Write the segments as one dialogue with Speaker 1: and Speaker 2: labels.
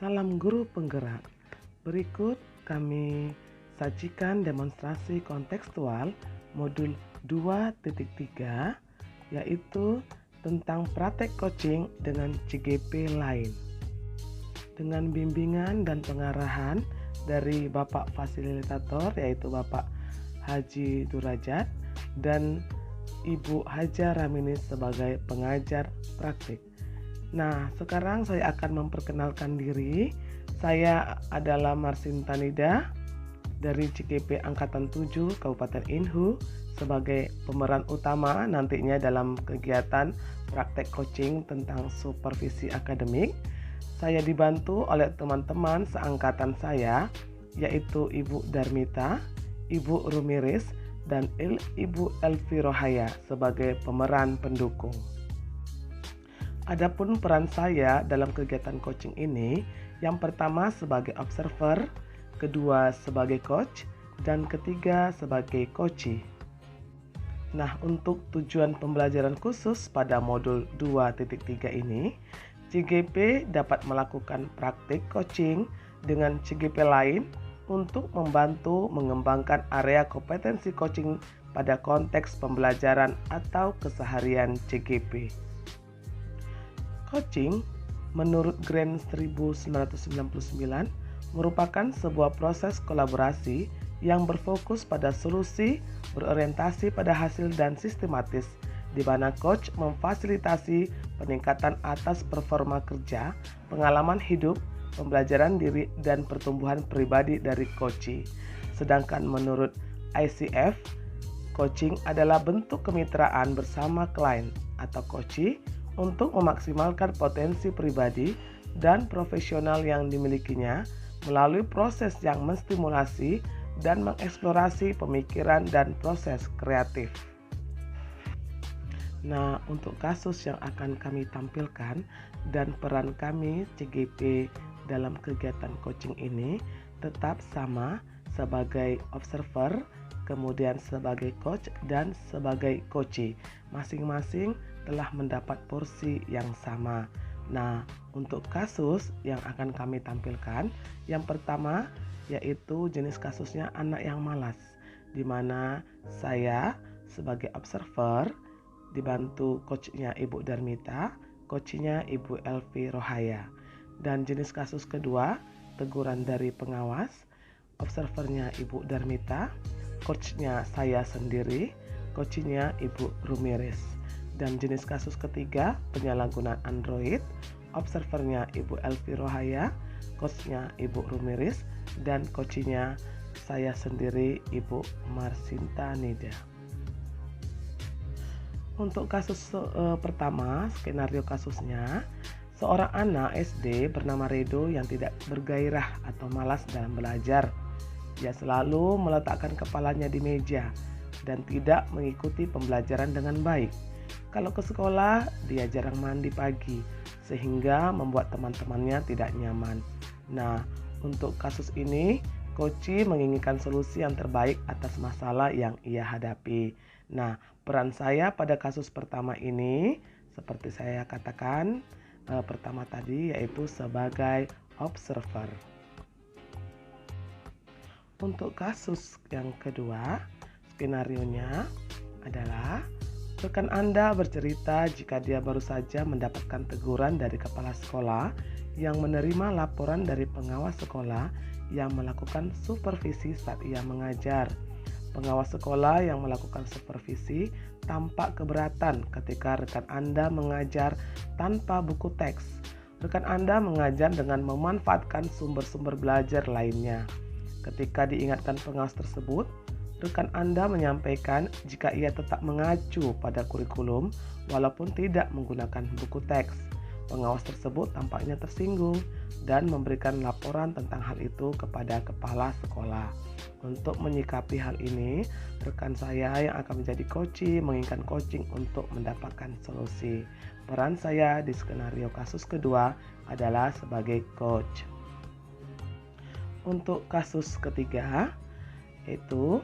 Speaker 1: Salam guru penggerak. Berikut kami sajikan demonstrasi kontekstual modul 2.3 yaitu tentang praktek coaching dengan CGP lain. Dengan bimbingan dan pengarahan dari Bapak Fasilitator yaitu Bapak Haji Durajat dan Ibu Haja Ramini sebagai pengajar praktik. Nah, sekarang saya akan memperkenalkan diri. Saya adalah Marsinta Nida dari CGP Angkatan 7 Kabupaten Inhu sebagai pemeran utama nantinya dalam kegiatan praktek coaching tentang supervisi akademik. Saya dibantu oleh teman-teman seangkatan saya yaitu Ibu Darmita, Ibu Rumiris, dan Ibu Elvi Rohaya sebagai pemeran pendukung. Adapun peran saya dalam kegiatan coaching ini, yang pertama sebagai observer, kedua sebagai coach, dan ketiga sebagai coachee. Nah, untuk tujuan pembelajaran khusus pada modul 2.3 ini, CGP dapat melakukan praktik coaching dengan CGP lain untuk membantu mengembangkan area kompetensi coaching pada konteks pembelajaran atau keseharian CGP. Coaching, menurut Grant 1999, merupakan sebuah proses kolaborasi yang berfokus pada solusi, berorientasi pada hasil dan sistematis, di mana coach memfasilitasi peningkatan atas performa kerja, pengalaman hidup, pembelajaran diri, dan pertumbuhan pribadi dari coachee. Sedangkan menurut ICF, coaching adalah bentuk kemitraan bersama klien atau coachee untuk memaksimalkan potensi pribadi dan profesional yang dimilikinya melalui proses yang menstimulasi dan mengeksplorasi pemikiran dan proses kreatif. Nah, untuk kasus yang akan kami tampilkan dan peran kami CGP dalam kegiatan coaching ini tetap sama sebagai observer, kemudian sebagai coach, dan sebagai coachee. Masing-masing telah mendapat porsi yang sama. Nah, untuk kasus yang akan kami tampilkan, yang pertama yaitu jenis kasusnya anak yang malas, di mana saya sebagai observer dibantu coachnya Ibu Darmita, coachnya Ibu Elvi Rohaya. Dan jenis kasus kedua, teguran dari pengawas, observernya Ibu Darmita, coachnya saya sendiri, coachnya Ibu Rumiris. Dan jenis kasus ketiga, penyalahgunaan Android, observernya Ibu Elvi Rohaya, coachnya Ibu Rumiris, dan coachnya saya sendiri, Ibu Marsinta Nida. Untuk kasus pertama, skenario kasusnya, seorang anak SD bernama Redo yang tidak bergairah atau malas dalam belajar. Dia selalu meletakkan kepalanya di meja dan tidak mengikuti pembelajaran dengan baik. Kalau ke sekolah, dia jarang mandi pagi, sehingga membuat teman-temannya tidak nyaman. Nah, untuk kasus ini, coachee menginginkan solusi yang terbaik atas masalah yang ia hadapi. Nah, peran saya pada kasus pertama ini, seperti saya katakan pertama tadi, yaitu sebagai observer. Untuk kasus yang kedua, skenarionya adalah rekan Anda bercerita jika dia baru saja mendapatkan teguran dari kepala sekolah yang menerima laporan dari pengawas sekolah yang melakukan supervisi saat ia mengajar. Pengawas sekolah yang melakukan supervisi tampak keberatan ketika rekan Anda mengajar tanpa buku teks. Rekan Anda mengajar dengan memanfaatkan sumber-sumber belajar lainnya. Ketika diingatkan pengawas tersebut, rekan Anda menyampaikan jika ia tetap mengacu pada kurikulum walaupun tidak menggunakan buku teks. Pengawas tersebut tampaknya tersinggung dan memberikan laporan tentang hal itu kepada kepala sekolah. Untuk menyikapi hal ini, rekan saya yang akan menjadi coachee menginginkan coaching untuk mendapatkan solusi. Peran saya di skenario kasus kedua adalah sebagai coach. Untuk kasus ketiga, yaitu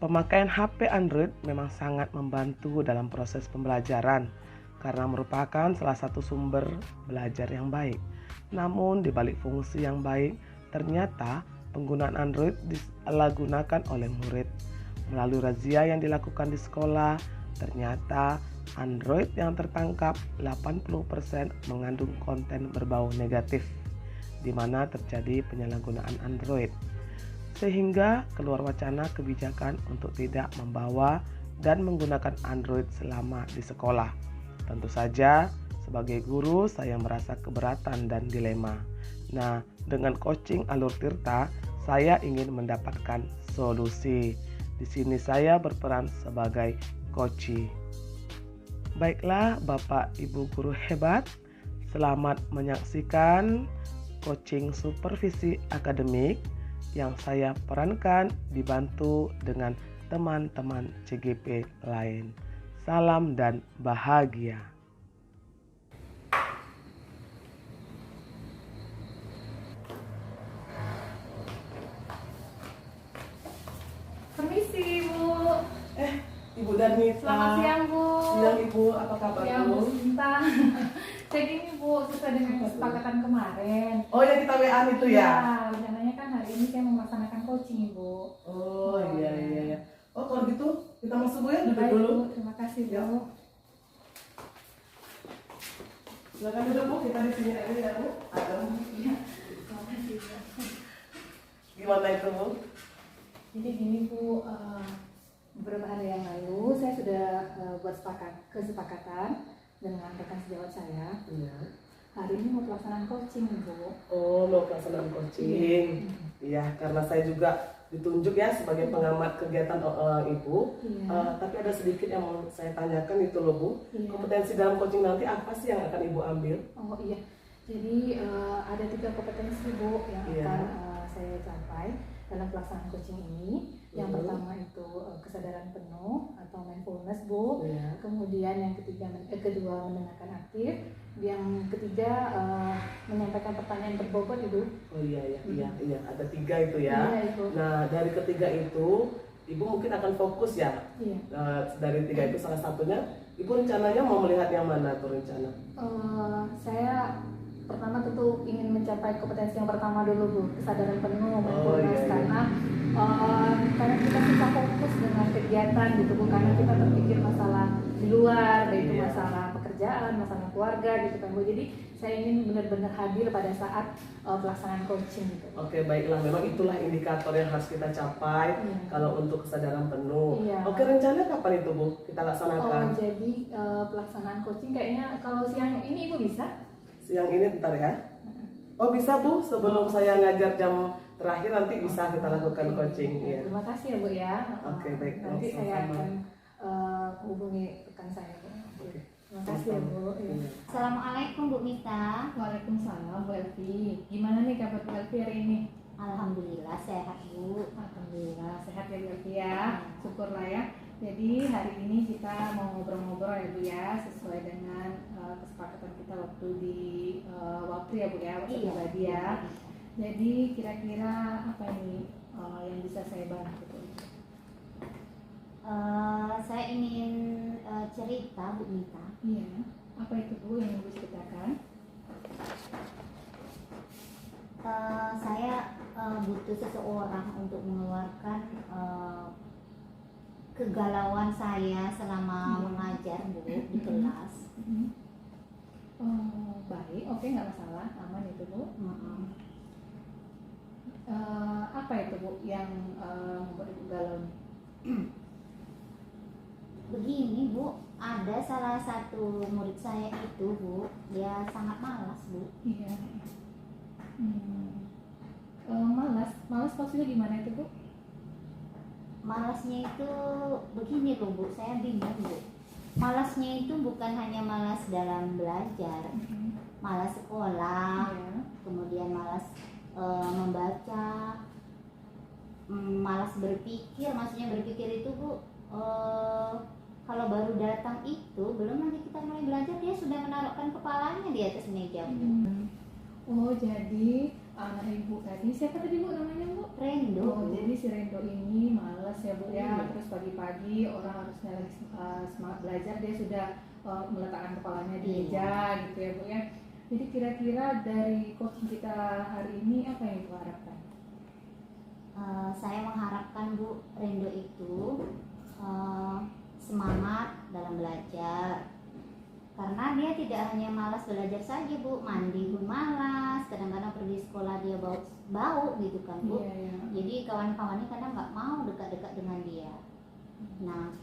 Speaker 1: pemakaian HP Android memang sangat membantu dalam proses pembelajaran karena merupakan salah satu sumber belajar yang baik. Namun di balik fungsi yang baik, ternyata penggunaan Android disalahgunakan oleh murid. Melalui razia yang dilakukan di sekolah, ternyata Android yang tertangkap 80% mengandung konten berbau negatif, di mana terjadi penyalahgunaan Android. Sehingga keluar wacana kebijakan untuk tidak membawa dan menggunakan Android selama di sekolah. Tentu saja sebagai guru saya merasa keberatan dan dilema. Nah, dengan coaching Alur Tirta, saya ingin mendapatkan solusi. Di sini saya berperan sebagai coach. Baiklah Bapak Ibu guru hebat, selamat menyaksikan coaching supervisi akademik yang saya perankan dibantu dengan teman-teman CGP lain. Salam dan bahagia.
Speaker 2: Permisi, Bu.
Speaker 1: Ibu Danita.
Speaker 2: Selamat siang, Bu.
Speaker 1: Siang Ibu, apa kabar
Speaker 2: Ya,
Speaker 1: Bu?
Speaker 2: Bu Sinta. Jadi ini Bu, sesuai dengan kesepakatan kemarin.
Speaker 1: Oh yang kita WA itu ya?
Speaker 2: Ya, rencananya kan hari ini saya mau melaksanakan coaching, Ibu.
Speaker 1: Oh iya. Oh kalau gitu kita masuk Bu ya, duduk
Speaker 2: Baik,
Speaker 1: dulu.
Speaker 2: Bu. Terima kasih, Bu.
Speaker 1: Ya. Silakan duduk Bu, kita di sini aja ya Bu. Ada.
Speaker 2: Iya. Terima kasih, Bu.
Speaker 1: Gimana itu Bu?
Speaker 2: Jadi gini, Bu, beberapa hari yang lalu saya sudah buat kesepakatan dengan rekan sejawat saya.
Speaker 1: Iya.
Speaker 2: Hari ini mau pelaksanaan coaching, Bu.
Speaker 1: Oh mau pelaksanaan coaching. Iya, karena saya juga ditunjuk ya sebagai pengamat kegiatan Ibu.
Speaker 2: Iya.
Speaker 1: Tapi ada sedikit yang mau saya tanyakan itu loh Bu.
Speaker 2: Iya.
Speaker 1: Kompetensi dalam coaching nanti apa sih yang akan Ibu ambil?
Speaker 2: Oh iya, jadi ada 3 kompetensi Bu yang
Speaker 1: Iya.
Speaker 2: akan saya capai dalam pelaksanaan coaching ini. Yang pertama itu kesadaran penuh atau mindfulness Bu.
Speaker 1: Iya.
Speaker 2: Kemudian yang kedua mendengarkan aktif. Yang ketiga menyampaikan pertanyaan berbobot Ibu.
Speaker 1: Oh iya, ada 3 itu ya.
Speaker 2: Iya, Ibu.
Speaker 1: Nah dari ketiga itu Ibu mungkin akan fokus ya.
Speaker 2: Iya.
Speaker 1: Dari 3 itu salah satunya Ibu rencananya mau melihat yang mana tuh rencana?
Speaker 2: Saya pertama tentu ingin mencapai kompetensi yang pertama dulu Bu, kesadaran penuh mindfulness.
Speaker 1: Iya.
Speaker 2: Karena kita susah fokus dengan kegiatan gitu Bu, karena kita terpikir masalah di luar, baik itu
Speaker 1: Iya.
Speaker 2: masalah pekerjaan, masalah keluarga gitu kan Bu. Jadi saya ingin benar-benar hadir pada saat pelaksanaan coaching gitu.
Speaker 1: Oke baiklah, memang itulah indikator yang harus kita capai kalau untuk kesadaran penuh.
Speaker 2: Iya.
Speaker 1: Oke rencana kapan itu Bu kita laksanakan?
Speaker 2: Jadi pelaksanaan coaching kayaknya kalau siang ini Ibu bisa?
Speaker 1: Siang ini bentar ya. Oh bisa Bu, sebelum saya ngajar jam terakhir nanti bisa kita lakukan coaching ya.
Speaker 2: Terima kasih ya Bu ya.
Speaker 1: Oke, baik.
Speaker 2: Nanti saya
Speaker 1: Sama-sama.
Speaker 2: akan hubungi rekan saya Bu.
Speaker 1: Oke.
Speaker 2: Terima kasih ya Bu. Ya.
Speaker 1: Iya.
Speaker 3: Assalamualaikum Bu Mita.
Speaker 2: Waalaikumsalam Bu Elvi. Gimana nih kabar Bu Elvi hari ini?
Speaker 3: Alhamdulillah sehat Bu.
Speaker 2: Alhamdulillah sehat ya Bu Elvi ya. Syukurlah ya. Jadi hari ini kita mau ngobrol-ngobrol ya Bu ya, sesuai dengan kesepakatan kita waktu di waktu ya Bu ya, waktu pribadi ya. Jadi kira-kira apa ini yang bisa saya bantu Bu?
Speaker 3: Saya ingin cerita Bu Mita.
Speaker 2: Iya. Apa itu Bu yang Ibu ceritakan?
Speaker 3: Saya butuh seseorang untuk mengeluarkan kegalauan saya selama mengajar Bu di kelas.
Speaker 2: Oh, baik, oke nggak masalah, aman itu Bu. Apa itu Bu yang membuat Ibu galau?
Speaker 3: Begini Bu, ada salah satu murid saya itu Bu, dia sangat malas Bu.
Speaker 2: Iya. Malas maksudnya gimana itu Bu?
Speaker 3: Malasnya itu begini loh Bu, saya bingung Bu. Malasnya itu bukan hanya malas dalam belajar, malas sekolah, kemudian malas membaca, malas berpikir. Maksudnya berpikir itu Bu, kalau baru datang itu belum lagi kita mulai belajar dia sudah menaruhkan kepalanya di atas meja Bu.
Speaker 2: Oh jadi anak Ibu tadi siapa tadi Bu namanya Bu?
Speaker 3: Rendo.
Speaker 2: Oh, jadi si Rendo ini malas ya Bu ya. Terus pagi-pagi orang harusnya lagi semangat belajar, dia sudah meletakkan kepalanya di meja gitu ya Bu ya. Jadi kira-kira dari coaching kita hari ini apa yang Ibu harapkan?
Speaker 3: Saya mengharapkan Bu, Rendo itu semangat dalam belajar, karena dia tidak hanya malas belajar saja Bu, mandi pun malas, kadang-kadang pergi sekolah dia bau gitu kan Bu.
Speaker 2: Iya.
Speaker 3: Jadi kawan-kawannya kadang nggak mau dekat-dekat dengan dia. Nah,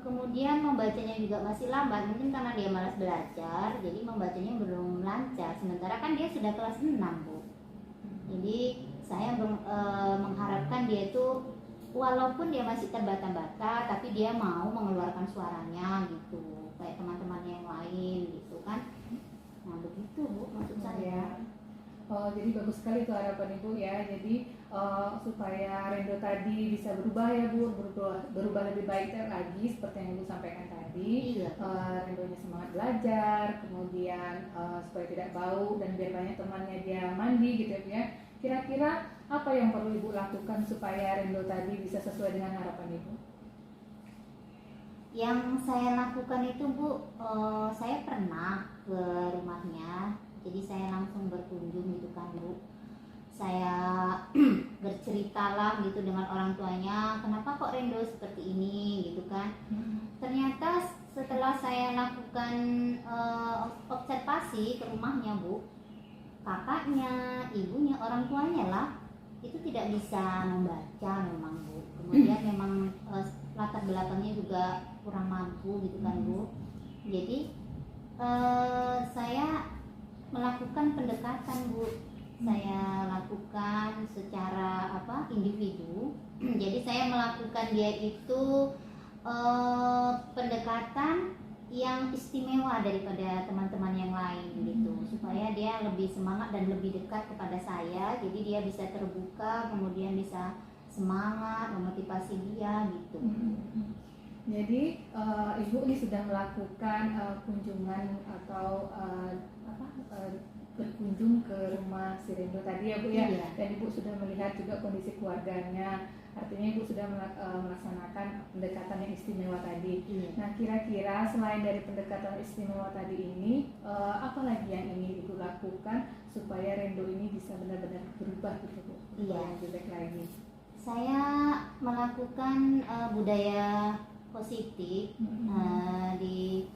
Speaker 3: kemudian membacanya juga masih lambat, mungkin karena dia malas belajar, jadi membacanya belum lancar. Sementara kan dia sudah kelas 6 Bu. Jadi saya mengharapkan dia itu walaupun dia masih terbata-bata, tapi dia mau mengeluarkan suaranya gitu, kayak teman-temannya yang lain gitu kan. Nah begitu Bu maksud saya.
Speaker 2: Jadi bagus sekali itu harapan Ibu ya. Jadi supaya Rendo tadi bisa berubah ya Bu, berubah lebih baik lagi seperti yang Ibu sampaikan tadi.
Speaker 3: Iya.
Speaker 2: Rendonya semangat belajar, kemudian supaya tidak bau dan biar banyak temannya dia mandi gitu ya. Kira-kira apa yang perlu Ibu lakukan supaya Rendo tadi bisa sesuai dengan harapan Ibu?
Speaker 3: Yang saya lakukan itu Bu, saya pernah ke rumahnya, jadi saya langsung berkunjung gitu kan Bu. Saya berceritalah gitu dengan orang tuanya, kenapa kok Rendo seperti ini gitu kan. Ternyata setelah saya lakukan observasi ke rumahnya Bu, kakaknya, ibunya, orang tuanya lah itu tidak bisa membaca memang Bu. Kemudian memang latar belakangnya juga kurang mampu gitu kan Bu. Jadi saya melakukan pendekatan Bu. Saya lakukan secara individu. Jadi saya melakukan dia itu pendekatan yang istimewa daripada teman-teman yang lain gitu, supaya dia lebih semangat dan lebih dekat kepada saya. Jadi dia bisa terbuka, kemudian bisa semangat, memotivasi dia gitu.
Speaker 2: Jadi Ibu ini sudah melakukan kunjungan atau berkunjung ke rumah si Rendo tadi ya Bu ya.
Speaker 3: Iya.
Speaker 2: Dan Ibu sudah melihat juga kondisi keluarganya. Artinya Ibu sudah melaksanakan pendekatan yang istimewa tadi.
Speaker 3: Iya.
Speaker 2: Nah kira-kira selain dari pendekatan istimewa tadi ini, apa lagi yang ingin Ibu lakukan supaya Rendo ini bisa benar-benar berubah gitu Bu?
Speaker 3: Iya.
Speaker 2: Yang lebih baik lagi.
Speaker 3: Saya melakukan budaya positif di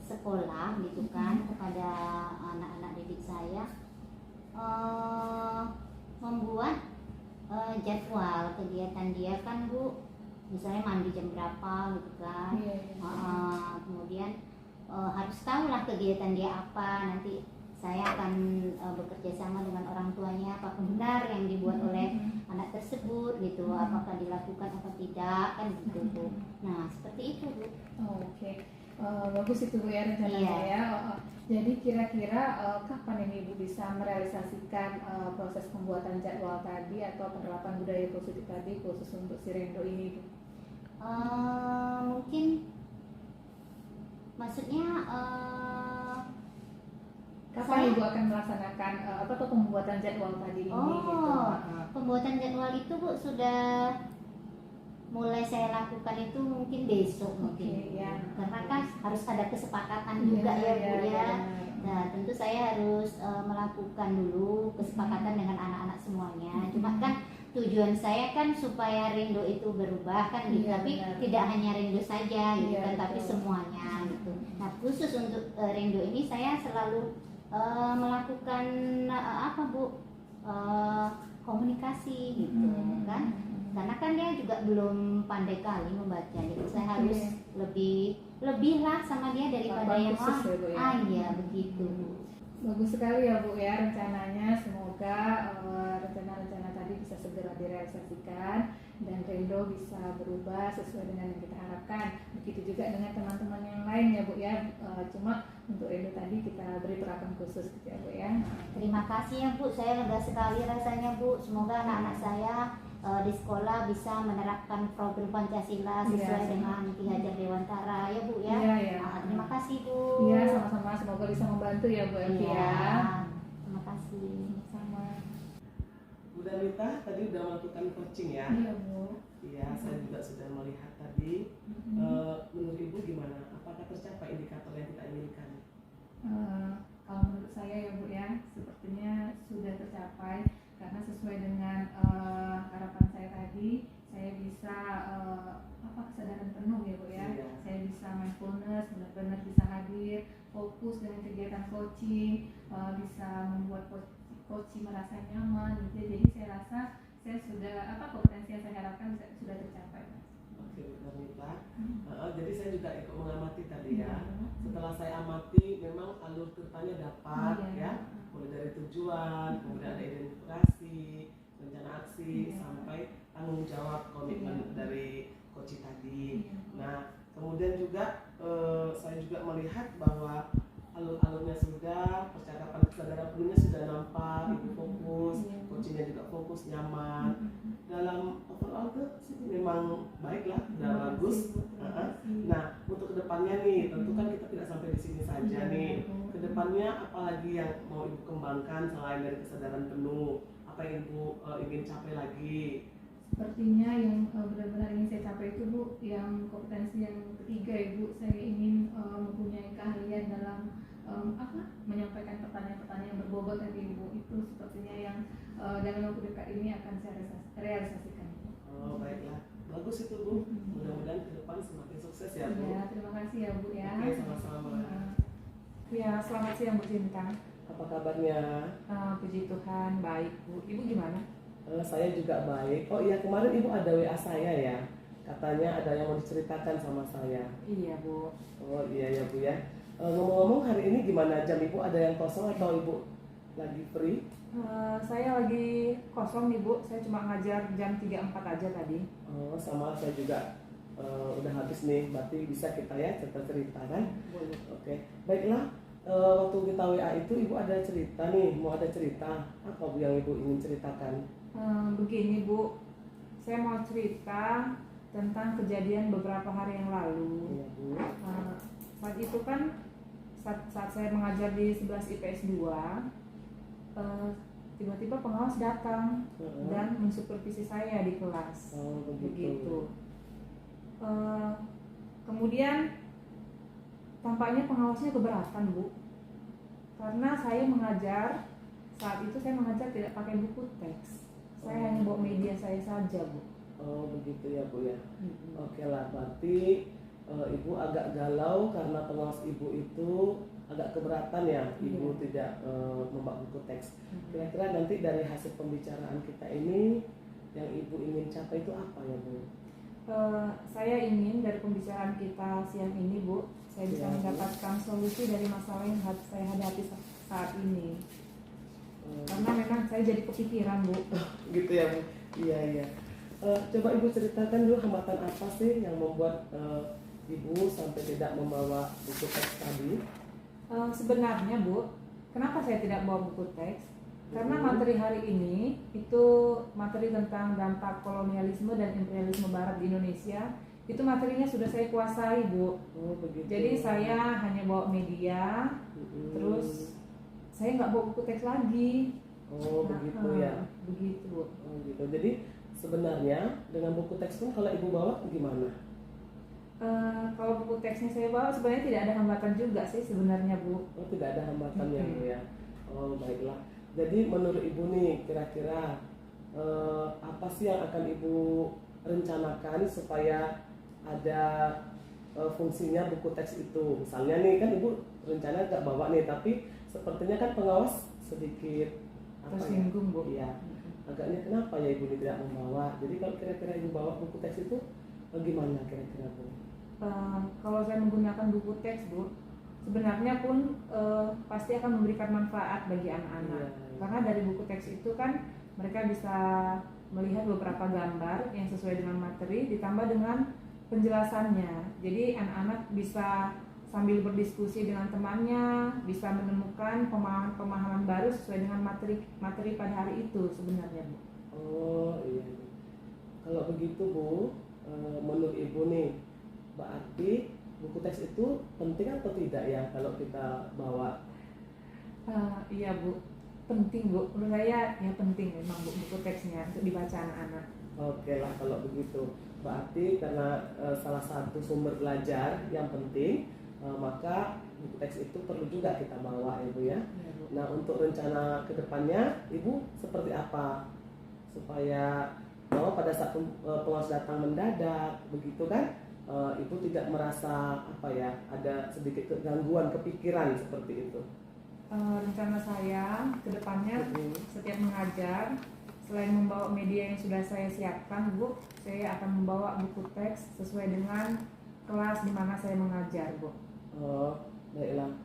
Speaker 3: sekolah gitu kan, kepada anak-anak didik saya, membuat jadwal kegiatan dia kan Bu, misalnya mandi jam berapa gitu kan. Kemudian harus tahu lah kegiatan dia apa. Nanti saya akan bekerja sama dengan orang tuanya, apakah benar yang dibuat oleh anak tersebut gitu, apakah dilakukan atau tidak kan gitu Bu. Nah seperti itu Bu.
Speaker 2: Oke. Bagus itu Bu ya rencananya ya. Jadi kira-kira kapan ini Ibu bisa merealisasikan proses pembuatan jadwal tadi atau penerapan budaya positif tadi khusus untuk si Rendo ini Bu?
Speaker 3: Mungkin maksudnya
Speaker 2: kapan Ibu akan melaksanakan pembuatan jadwal tadi ini gitu?
Speaker 3: Pembuatan jadwal itu Bu sudah mulai saya lakukan itu mungkin besok mungkin
Speaker 2: ya.
Speaker 3: Karena kan harus ada kesepakatan juga ya Bu ya. Nah tentu saya harus melakukan dulu kesepakatan dengan anak-anak semuanya. Cuma kan tujuan saya kan supaya Rendo itu berubah kan gitu, tapi tidak hanya Rendo saja gitu kan, tapi semuanya gitu. Nah khusus untuk Rendo ini saya selalu melakukan komunikasi gitu kan, karena kan dia juga belum pandai kali membaca, jadi saya harus lebih lah sama dia daripada yang lain. Iya begitu.
Speaker 2: Bagus sekali ya Bu ya rencananya, semoga rencana-rencana tadi bisa segera direalisasikan dan Rendo bisa berubah sesuai dengan yang kita harapkan. Begitu juga dengan teman-teman yang lain ya Bu ya. Cuma untuk Rendo tadi kita beri perhatian khusus gitu ya Bu ya.
Speaker 3: Terima kasih ya Bu, saya lega sekali rasanya Bu. Semoga anak-anak saya di sekolah bisa menerapkan program Pancasila sesuai dengan Ki Hajar Dewantara ya Bu ya. Terima kasih Bu.
Speaker 2: Iya sama-sama, semoga bisa membantu ya Bu Elvi ya.
Speaker 3: Terima kasih.
Speaker 2: Sama.
Speaker 1: Bu Danita tadi udah melakukan coaching ya?
Speaker 2: Iya Bu.
Speaker 1: Iya, saya juga sudah melihat tadi. Menurut Ibu gimana? Apakah tercapai indikator yang kita inginkan?
Speaker 2: Kalau menurut saya ya Bu ya, sepertinya sudah tercapai karena sesuai dengan harapan saya tadi, saya bisa kesadaran penuh ya Bu ya.
Speaker 1: Iya.
Speaker 2: Saya bisa mindfulness, benar-benar bisa hadir, fokus dengan kegiatan coaching, bisa membuat coaching merasa nyaman gitu. Jadi saya rasa saya sudah kompetensi yang saya harapkan sudah tercapai.
Speaker 1: Oke, benar Nita. Jadi saya juga ikut mengamati tadi ya.
Speaker 2: Iya.
Speaker 1: Setelah saya amati, memang alur ceritanya dapat
Speaker 2: Iya.
Speaker 1: ya, mulai dari tujuan, kemudian ada identifikasi, rencana aksi,
Speaker 2: Iya.
Speaker 1: sampai tanggung jawab komitmen
Speaker 2: Iya.
Speaker 1: dari coach tadi.
Speaker 2: Iya.
Speaker 1: Nah, kemudian juga saya juga melihat bahwa alur-alurnya sudah, percakapan kesadaran penuhnya sudah nampak, ibu fokus,
Speaker 2: Iya.
Speaker 1: coachingnya juga fokus, nyaman. Dalam overall tuh memang baiklah, udah
Speaker 2: Terima
Speaker 1: bagus.
Speaker 2: kasih, Bu. Terima kasih.
Speaker 1: Nah, untuk kedepannya nih, tentu kan kita tidak sampai di sini saja
Speaker 2: Iya,
Speaker 1: nih.
Speaker 2: Bu.
Speaker 1: Kedepannya apalagi yang mau ibu kembangkan selain dari kesadaran penuh? Apa yang ibu ingin capai lagi?
Speaker 2: Sepertinya yang benar-benar ingin saya capai itu Bu, yang kompetensi yang ketiga Ibu, saya ingin mempunyai keahlian dalam menyampaikan pertanyaan-pertanyaan yang berbobot tadi Ibu. Itu sepertinya yang dalam waktu dekat ini akan saya realisasikan.
Speaker 1: Oh, baiklah. Bagus itu Bu. Mudah-mudahan ke depan semakin sukses ya Bu.
Speaker 2: Ya, terima kasih ya Bu ya.
Speaker 1: Oke, sama-sama.
Speaker 4: Ya, selamat siang Bu Cinta.
Speaker 1: Apa kabarnya?
Speaker 4: Puji Tuhan, baik Bu. Ibu gimana?
Speaker 1: Saya juga baik. Oh iya, kemarin ibu ada WA saya ya. Katanya ada yang mau diceritakan sama saya.
Speaker 4: Iya Bu.
Speaker 1: Oh iya ya Bu ya. Ngomong-ngomong hari ini gimana, jam ibu ada yang kosong atau ibu lagi free?
Speaker 4: Saya lagi kosong nih Bu. Saya cuma ngajar jam 3.4 aja tadi.
Speaker 1: Oh sama, saya juga udah habis nih. Berarti bisa kita ya cerita-cerita kan?
Speaker 4: Boleh.
Speaker 1: Oke, baiklah. Waktu kita WA itu ibu ada cerita nih, mau ada cerita apa Bu yang ibu ingin ceritakan?
Speaker 4: Begini Bu, saya mau cerita tentang kejadian beberapa hari yang lalu.
Speaker 1: Iya Bu.
Speaker 4: Saat itu kan saat saya mengajar di 11 IPS 2, tiba-tiba pengawas datang dan mensupervisi saya di kelas.
Speaker 1: Oh begitu.
Speaker 4: Begitu. Kemudian tampaknya pengawasnya keberatan Bu, karena saya mengajar saat itu tidak pakai buku teks. Saya hanya bawa media saya saja Bu.
Speaker 1: Oh begitu ya Bu ya. Oke lah, berarti ibu agak galau karena pengawas ibu itu agak keberatan ya, ibu tidak membawa buku teks. Kira-kira nanti dari hasil pembicaraan kita ini yang ibu ingin capai itu apa ya Bu?
Speaker 4: Saya ingin dari pembicaraan kita siang ini Bu, saya bisa mendapatkan solusi dari masalah yang saya hadapi saat ini. Karena memang saya jadi kepikiran Bu.
Speaker 1: Gitu ya Bu? Iya iya. Coba ibu ceritakan dulu hambatan apa sih yang membuat ibu sampai tidak membawa buku teks tadi?
Speaker 4: Sebenarnya Bu, kenapa saya tidak bawa buku teks? Karena materi hari ini itu materi tentang dampak kolonialisme dan imperialisme Barat di Indonesia. Itu materinya sudah saya kuasai Bu.
Speaker 1: Oh begitu.
Speaker 4: Jadi saya hanya bawa media, terus saya nggak bawa buku teks lagi.
Speaker 1: Oh begitu ya.
Speaker 4: Begitu Bu.
Speaker 1: Oh gitu. Jadi sebenarnya dengan buku teks pun kalau ibu bawa gimana?
Speaker 4: Kalau buku teksnya saya bawa sebenarnya tidak ada hambatan juga sih sebenarnya Bu.
Speaker 1: Oh tidak ada hambatannya Bu ya. Oh baiklah. Jadi menurut ibu nih kira-kira apa sih yang akan ibu rencanakan supaya ada fungsinya buku teks itu? Misalnya nih kan ibu rencana nggak bawa nih, tapi sepertinya kan pengawas sedikit
Speaker 4: Tersinggung Bu.
Speaker 1: Iya. Agaknya kenapa ya ibu ini tidak membawa? Jadi kalau kira-kira ibu bawa buku teks itu gimana kira-kira Bu?
Speaker 4: Kalau saya menggunakan buku teks Bu, sebenarnya pun pasti akan memberikan manfaat bagi anak-anak.
Speaker 1: Iya.
Speaker 4: Karena dari buku teks itu kan mereka bisa melihat beberapa gambar yang sesuai dengan materi ditambah dengan penjelasannya. Jadi anak-anak bisa sambil berdiskusi dengan temannya, bisa menemukan pemahaman baru sesuai dengan materi pada hari itu sebenarnya Bu.
Speaker 1: Oh iya. Kalau begitu Bu, menurut ibu nih, berarti buku teks itu penting atau tidak ya kalau kita bawa?
Speaker 4: Iya Bu, penting Bu. Menurut saya ya penting memang Bu buku teksnya untuk dibaca anak-anak.
Speaker 1: Oke lah kalau begitu. Berarti karena salah satu sumber belajar yang penting, maka buku teks itu perlu juga kita bawa ya Bu ya.
Speaker 4: Iya, Bu.
Speaker 1: Nah untuk rencana kedepannya Ibu seperti apa supaya bahwa pada saat pengawas datang mendadak begitu kan, Ibu tidak merasa apa ya ada sedikit gangguan kepikiran seperti itu.
Speaker 4: Rencana saya ke depannya setiap mengajar, selain membawa media yang sudah saya siapkan, Bu, saya akan membawa buku teks sesuai dengan kelas di mana saya mengajar, Bu.
Speaker 1: Oh, baiklah.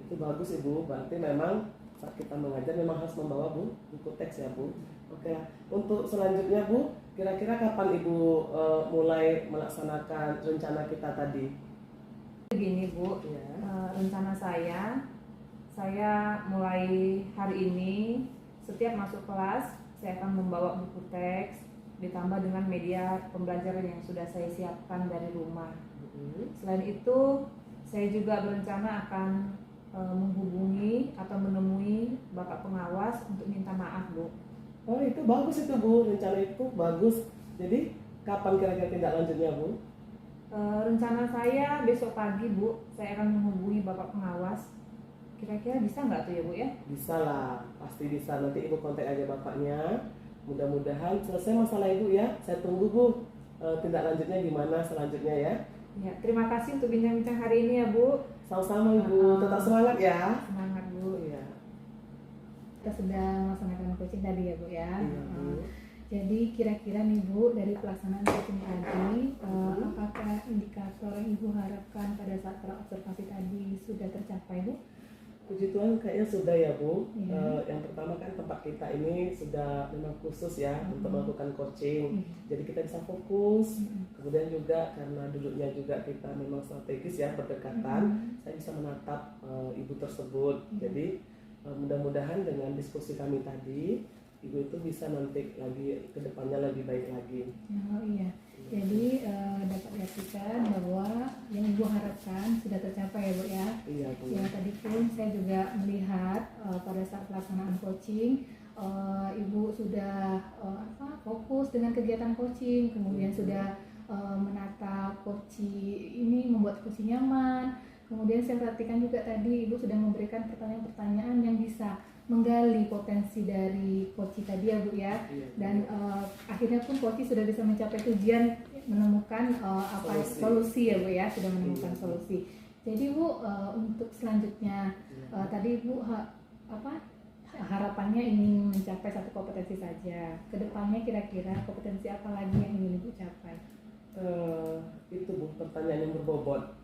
Speaker 1: Itu bagus Ibu. Berarti memang saat kita mengajar memang harus membawa buku teks ya Bu. Oke lah. Untuk selanjutnya Bu, kira-kira kapan Ibu mulai melaksanakan rencana kita tadi?
Speaker 4: Begini Bu,
Speaker 1: Ya.
Speaker 4: rencana saya mulai hari ini setiap masuk kelas saya akan membawa buku teks ditambah dengan media pembelajaran yang sudah saya siapkan dari rumah. Selain itu, saya juga berencana akan menghubungi atau menemui Bapak pengawas untuk minta maaf, Bu.
Speaker 1: Oh itu bagus itu Bu, rencana itu bagus. Jadi kapan kira-kira tindak lanjutnya Bu?
Speaker 4: Rencana saya besok pagi, Bu, saya akan menghubungi Bapak pengawas. Kira-kira bisa nggak tuh ya Bu ya?
Speaker 1: Bisa lah, pasti bisa. Nanti Ibu kontak aja Bapaknya. Mudah-mudahan selesai masalah Ibu ya. Saya tunggu Bu tindak lanjutnya gimana selanjutnya ya.
Speaker 4: Ya, terima kasih untuk bincang-bincang hari ini ya Bu.
Speaker 1: Sama-sama Ibu, tetap semangat ya.
Speaker 4: Semangat Bu.
Speaker 1: Iya.
Speaker 2: Kita sedang melaksanakan coaching tadi ya Bu ya.
Speaker 1: Iya, Bu.
Speaker 2: Jadi kira-kira nih Bu, dari pelaksanaan coaching tadi, apakah indikator yang Ibu harapkan pada saat observasi tadi sudah tercapai Bu?
Speaker 1: Puji Tuhan kayaknya sudah ya Bu.
Speaker 2: Iya.
Speaker 1: Yang pertama kan tempat kita ini sudah memang khusus ya untuk melakukan coaching. Jadi kita bisa fokus. Kemudian juga karena duduknya juga kita memang strategis ya berdekatan, saya bisa menatap ibu tersebut. Jadi mudah-mudahan dengan diskusi kami tadi, ibu itu bisa nanti lagi ke depannya lebih baik lagi.
Speaker 2: Oh iya. Jadi dapat diartikan bahwa yang Ibu harapkan sudah tercapai ya Bu ya.
Speaker 1: Iya Bu.
Speaker 2: Ya tadi pun saya juga melihat pada saat pelaksanaan coaching, Ibu sudah fokus dengan kegiatan coaching, kemudian sudah menata coaching ini, membuat coaching nyaman. Kemudian saya perhatikan juga tadi Ibu sudah memberikan pertanyaan-pertanyaan yang bisa menggali potensi dari coaching tadi ya Bu ya.
Speaker 1: Iya, Bu.
Speaker 2: Dan akhirnya pun coaching sudah bisa mencapai tujuan, menemukan solusi ya Bu ya, sudah menemukan
Speaker 1: Iya.
Speaker 2: solusi. Jadi Bu, untuk selanjutnya tadi Ibu harapannya ingin mencapai satu kompetensi saja. Kedepannya kira-kira kompetensi apa lagi yang ingin Ibu capai?
Speaker 1: Itu Bu, pertanyaan yang berbobot.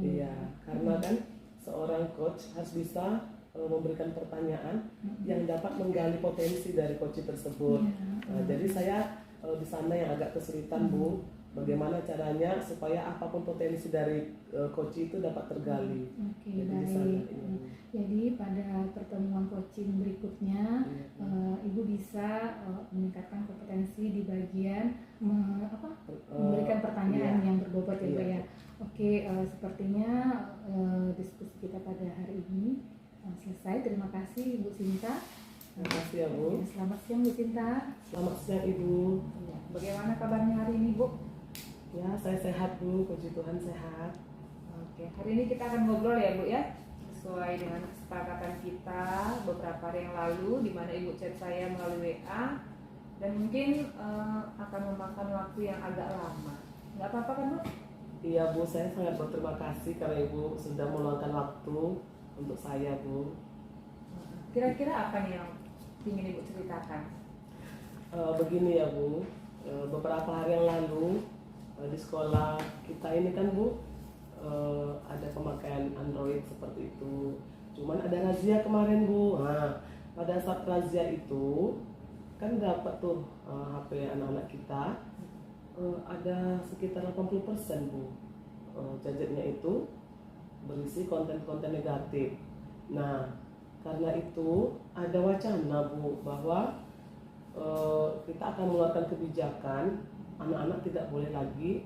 Speaker 1: Iya, karena kan seorang coach harus bisa memberikan pertanyaan yang dapat menggali potensi dari coach tersebut. Jadi saya di sana yang agak kesulitan Bu, bagaimana caranya supaya apapun potensi dari coach itu dapat tergali.
Speaker 2: Oke,
Speaker 1: Jadi di
Speaker 2: baik.
Speaker 1: sana, iya.
Speaker 2: Jadi pada pertemuan coaching berikutnya, Ibu bisa meningkatkan kompetensi di bagian memberikan pertanyaan
Speaker 1: iya.
Speaker 2: yang berbobot ya Bu
Speaker 1: Iya.
Speaker 2: ya. Oke, sepertinya diskusi kita pada hari ini selesai. Terima kasih Bu Sinta.
Speaker 1: Terima kasih ya Bu.
Speaker 2: Selamat siang Bu Sinta.
Speaker 1: Selamat siang Ibu.
Speaker 4: Ya, bagaimana kabarnya hari ini Bu?
Speaker 1: Ya, saya sehat Bu, puji Tuhan sehat.
Speaker 4: Oke, hari ini kita akan ngobrol ya Bu ya, sesuai dengan kesepakatan kita beberapa hari yang lalu, di mana Ibu chat saya melalui WA, dan mungkin akan memakan waktu yang agak lama. Nggak apa-apa kan Bu?
Speaker 1: Iya Bu, saya sangat berterima kasih karena Ibu sudah meluangkan waktu untuk saya Bu.
Speaker 4: Kira-kira apa nih yang ingin Ibu ceritakan?
Speaker 1: Begini ya Bu, beberapa hari yang lalu di sekolah kita ini kan Bu, ada pemakaian Android seperti itu. Cuman ada razia kemarin Bu. Nah, pada saat razia itu kan dapat tuh HP anak-anak kita, ada sekitar 80% Bu, gadgetnya itu berisi konten-konten negatif. Nah, karena itu ada wacana Bu bahwa kita akan mengeluarkan kebijakan anak-anak tidak boleh lagi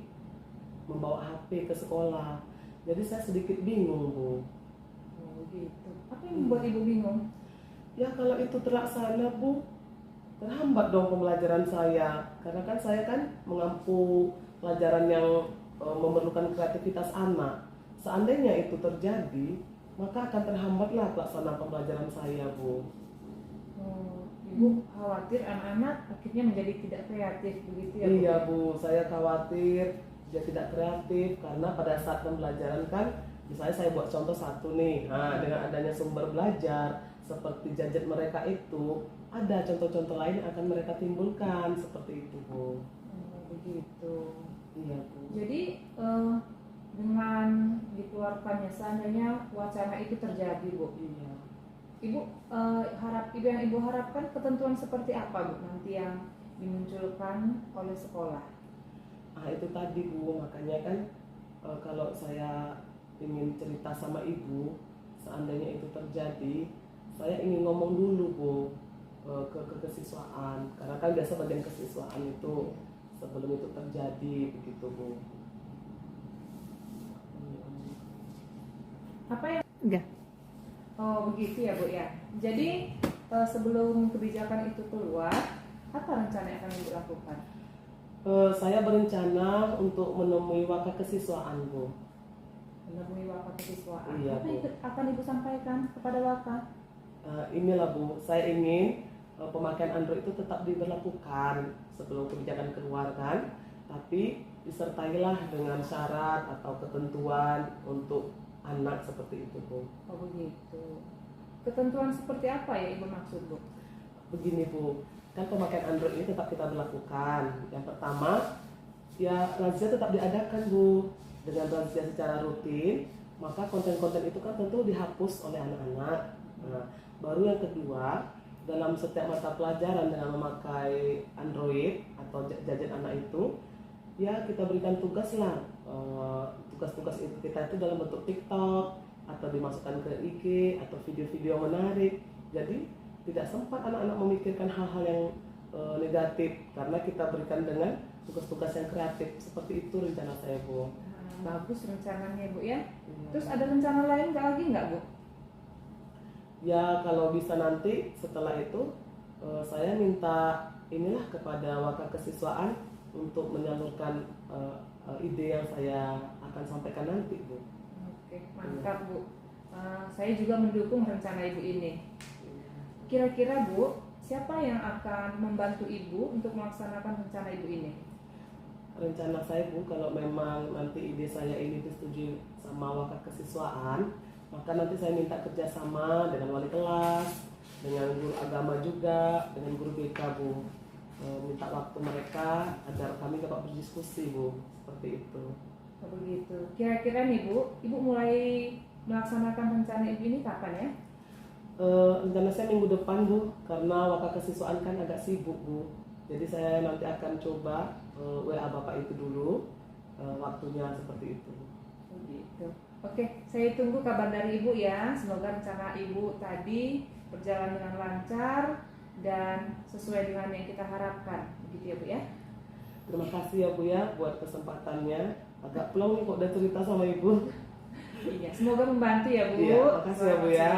Speaker 1: membawa HP ke sekolah. Jadi saya sedikit bingung Bu.
Speaker 4: Oh gitu. Apa yang membuat Ibu bingung?
Speaker 1: Ya kalau itu terlaksana Bu, terhambat dong pembelajaran saya. Karena kan saya kan mengampu pelajaran yang memerlukan kreativitas anak. Seandainya itu terjadi, maka akan terhambatlah pelaksanaan pembelajaran saya, Bu.
Speaker 4: Ibu khawatir anak-anak akhirnya menjadi tidak kreatif begitu ya, Bu?
Speaker 1: Iya, Bu, saya khawatir dia tidak kreatif karena pada saat pembelajaran kan, misalnya saya buat contoh satu nih, dengan adanya sumber belajar seperti gadget mereka itu, ada contoh-contoh lain yang akan mereka timbulkan seperti itu, Bu.
Speaker 4: Begitu.
Speaker 1: Iya, Bu.
Speaker 4: Jadi dengan dikeluarkannya seandainya wacana itu terjadi, Bu.
Speaker 1: Iya.
Speaker 4: Ibu yang ibu harapkan ketentuan seperti apa, Bu, nanti yang dimunculkan oleh sekolah?
Speaker 1: Itu tadi, Bu, makanya kan kalau saya ingin cerita sama Ibu, seandainya itu terjadi, saya ingin ngomong dulu, Bu, ke kesiswaan, karena kan biasa bagian kesiswaan itu sebelum itu terjadi begitu, Bu.
Speaker 4: Apa yang enggak? Oh begitu ya, Bu ya. Jadi sebelum kebijakan itu keluar, apa rencana yang akan Ibu lakukan?
Speaker 1: Saya berencana untuk menemui wakil kesiswaan, Bu.
Speaker 4: Menemui wakil kesiswaan.
Speaker 1: Iya,
Speaker 4: Apa
Speaker 1: Bu.
Speaker 4: yang akan Ibu sampaikan kepada wakil?
Speaker 1: Inilah, Bu, saya ingin pemakaian Android itu tetap diberlakukan sebelum kebijakan keluar kan, tapi disertailah dengan syarat atau ketentuan untuk anak seperti itu, Bu.
Speaker 4: Oh begitu. Ketentuan seperti apa ya Ibu maksud, Bu?
Speaker 1: Begini, Bu, kan pemakaian Android ini tetap kita berlakukan. Yang pertama, ya razia tetap diadakan, Bu. Dengan razia secara rutin, maka konten-konten itu kan tentu dihapus oleh anak-anak. Nah, baru yang kedua, dalam setiap mata pelajaran dengan memakai Android atau gadget anak itu, ya kita berikan tugas lah. Tugas-tugas itu kita itu dalam bentuk TikTok atau dimasukkan ke IG atau video-video menarik. Jadi tidak sempat anak-anak memikirkan hal-hal yang negatif karena kita berikan dengan tugas-tugas yang kreatif. Seperti itu rencana saya, Bu.
Speaker 4: Bagus rencananya, Bu ya.
Speaker 1: Iya.
Speaker 4: Terus ada rencana lain nggak, Bu?
Speaker 1: Ya kalau bisa nanti setelah itu saya minta inilah kepada wakil kesiswaan untuk menyalurkan ide yang saya akan sampaikan nanti, Bu.
Speaker 4: Oke, mantap, Bu. Saya juga mendukung rencana Ibu ini. Kira-kira, Bu, siapa yang akan membantu Ibu untuk melaksanakan rencana Ibu ini?
Speaker 1: Rencana saya, Bu, kalau memang nanti ide saya ini disetujui sama wakil kesiswaan, maka nanti saya minta kerjasama dengan wali kelas, dengan guru agama juga, dengan guru BK, Bu. Minta waktu mereka agar kami dapat berdiskusi, Bu, seperti itu.
Speaker 4: Oh, begitu. Kira-kira nih, Bu, Ibu mulai melaksanakan rencana Ibu ini kapan ya?
Speaker 1: Rencana saya minggu depan, Bu, karena wakil kesiswaan kan agak sibuk, Bu. Jadi saya nanti akan coba WA Bapak itu dulu, waktunya seperti itu.
Speaker 4: Begitu. Oke, saya tunggu kabar dari Ibu ya. Semoga rencana Ibu tadi berjalan dengan lancar dan sesuai dengan yang kita harapkan. Begitu ya, Bu ya.
Speaker 1: Terima kasih ya, Bu ya, buat kesempatannya. Agak plong nih kok udah cerita sama Ibu.
Speaker 4: Iya, semoga membantu ya, Bu.
Speaker 1: Iya, makasih ya, Bu ya.